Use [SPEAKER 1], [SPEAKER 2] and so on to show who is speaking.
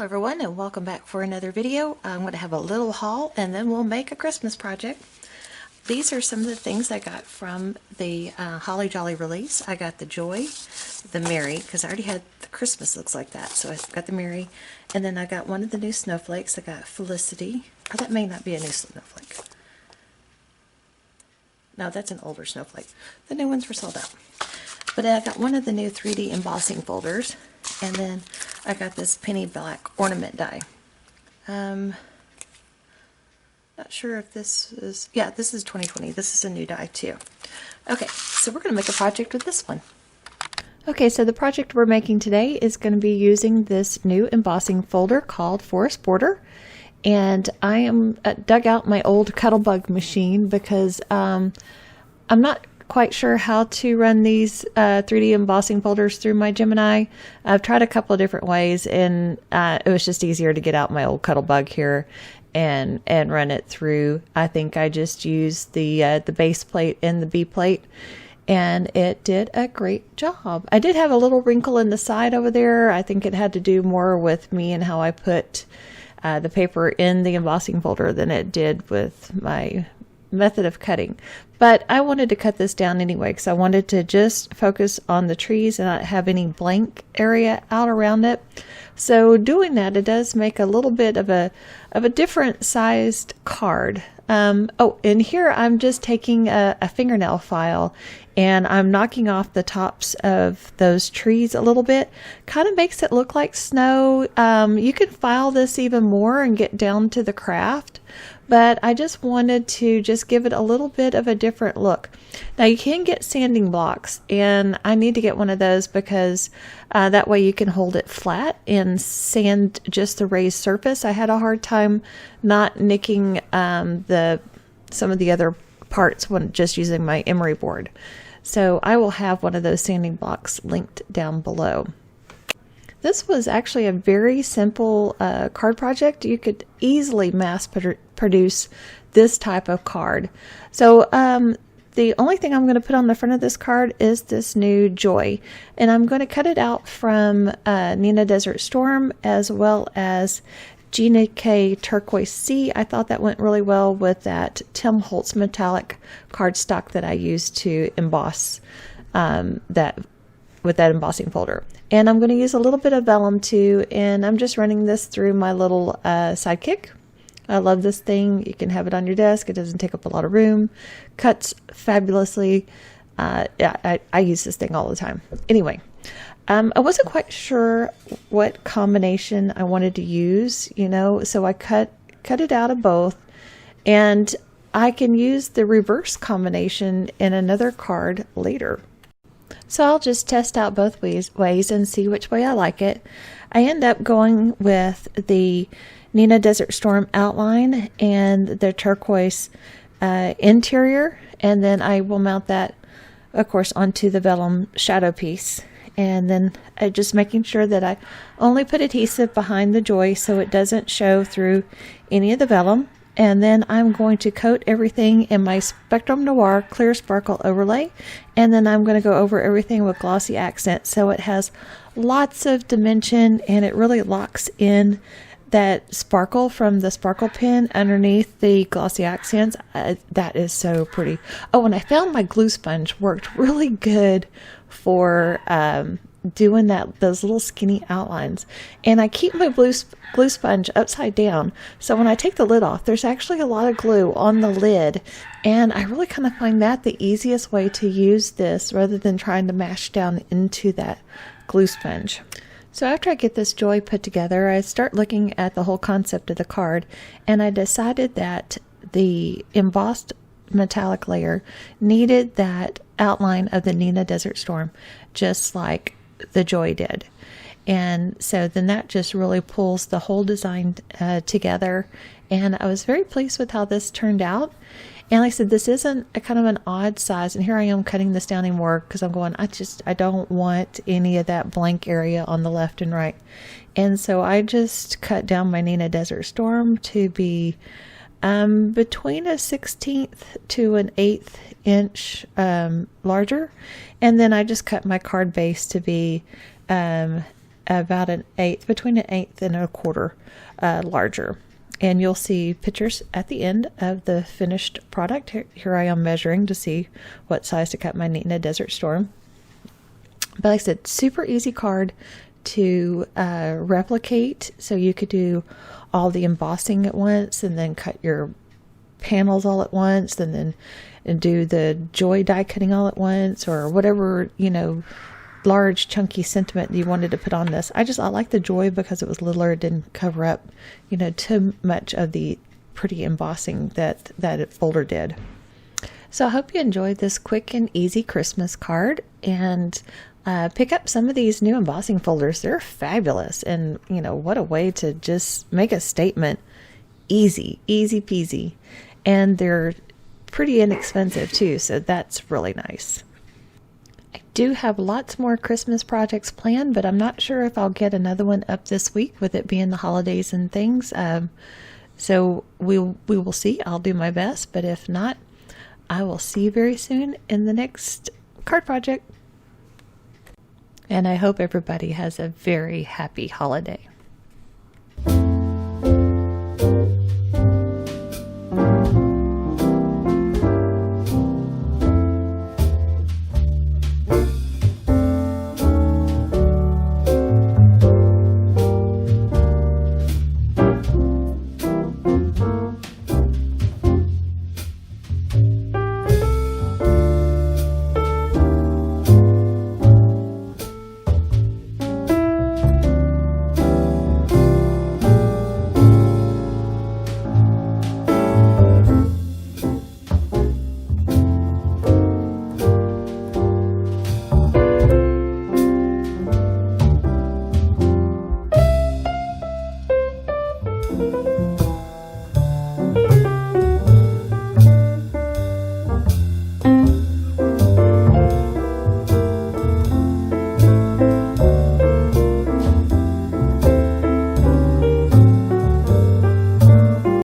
[SPEAKER 1] Hello everyone, and welcome back for another video. I'm going to have a little haul and then we'll make a Christmas project. These are some of the things I got from the Holly Jolly release. I got the Joy, the Merry, because I already had the Christmas looks like that, so I got the Merry. And then I got one of the new snowflakes. I got Felicity. Oh, that may not be a new snowflake. No, that's an older snowflake. The new ones were sold out. But I got one of the new 3D embossing folders. And then I got this penny black ornament die. Not sure if this is, yeah, this is 2020. This is a new die too. Okay, so we're going to make a project with this one. Okay, so the project we're making today is going to be using this new embossing folder called Forest Border. And I am dug out my old Cuttlebug machine because I'm not quite sure how to run these 3D embossing folders through my Gemini. I've tried a couple of different ways, and it was just easier to get out my old Cuttlebug here and run it through. I think I just used the base plate and the B plate, and it did a great job. I did have a little wrinkle in the side over there. I think it had to do more with me and how I put the paper in the embossing folder than it did with my method of cutting. But I wanted to cut this down anyway because I wanted to just focus on the trees and not have any blank area out around it. So doing that, it does make a little bit of a different sized card. Oh, and here I'm just taking a fingernail file and I'm knocking off the tops of those trees a little bit. Kind of makes it look like snow. You could file this even more and get down to the craft, but I just wanted to just give it a little bit of a different look. Now you can get sanding blocks, and I need to get one of those because that way you can hold it flat and sand just the raised surface. I had a hard time not nicking some of the other parts when just using my emery board. So I will have one of those sanding blocks linked down below. This was actually a very simple card project. You could easily mass produce this type of card. So the only thing I'm going to put on the front of this card is this new Joy. And I'm going to cut it out from Neenah Desert Storm as well as Gina K Turquoise C. I thought that went really well with that Tim Holtz metallic cardstock that I used to emboss with that embossing folder. And I'm going to use a little bit of vellum too, and I'm just running this through my little sidekick. I love this thing. You can have it on your desk. It doesn't take up a lot of room. Cuts fabulously. Yeah, I use this thing all the time. Anyway, I wasn't quite sure what combination I wanted to use, so I cut it out of both, and I can use the reverse combination in another card later. So I'll just test out both ways and see which way I like it. I end up going with the Neenah Desert Storm outline and the turquoise interior, and then I will mount that, of course, onto the vellum shadow piece. And then just making sure that I only put adhesive behind the Joy so it doesn't show through any of the vellum. And then I'm going to coat everything in my Spectrum Noir Clear Sparkle overlay. And then I'm going to go over everything with glossy accent so it has lots of dimension and it really locks in that sparkle from the sparkle pen underneath the glossy accents. That is so pretty. Oh, and I found my glue sponge worked really good for doing those little skinny outlines. And I keep my glue sponge upside down, so when I take the lid off, there's actually a lot of glue on the lid, and I really kind of find that the easiest way to use this rather than trying to mash down into that glue sponge. So after I get this Joy put together, I start looking at the whole concept of the card, and I decided that the embossed metallic layer needed that outline of the Neenah Desert Storm, just like the Joy did. And so then that just really pulls the whole design together, and I was very pleased with how this turned out. And like I said, this isn't a kind of an odd size, and here I am cutting this down anymore because I'm going, I don't want any of that blank area on the left and right. And so I just cut down my Neenah Desert Storm to be between a 1/16 to an 1/8 inch larger, and then I just cut my card base to be about an eighth, between an eighth and a quarter larger. And you'll see pictures at the end of the finished product. Here I am measuring to see what size to cut my Neenah Desert Storm. But like I said, super easy card to replicate. So you could do all the embossing at once and then cut your panels all at once, and do the joy die cutting all at once, or whatever, large chunky sentiment you wanted to put on this. I like the joy because it was littler, it didn't cover up too much of the pretty embossing that folder did. So I hope you enjoyed this quick and easy Christmas card, and pick up some of these new embossing folders. They're fabulous, and what a way to just make a statement. Easy peasy, and they're pretty inexpensive too, so that's really nice. I do have lots more Christmas projects planned, but I'm not sure if I'll get another one up this week with it being the holidays and things. So we will see. I'll do my best, but if not, I will see you very soon in the next card project. And I hope everybody has a very happy holiday.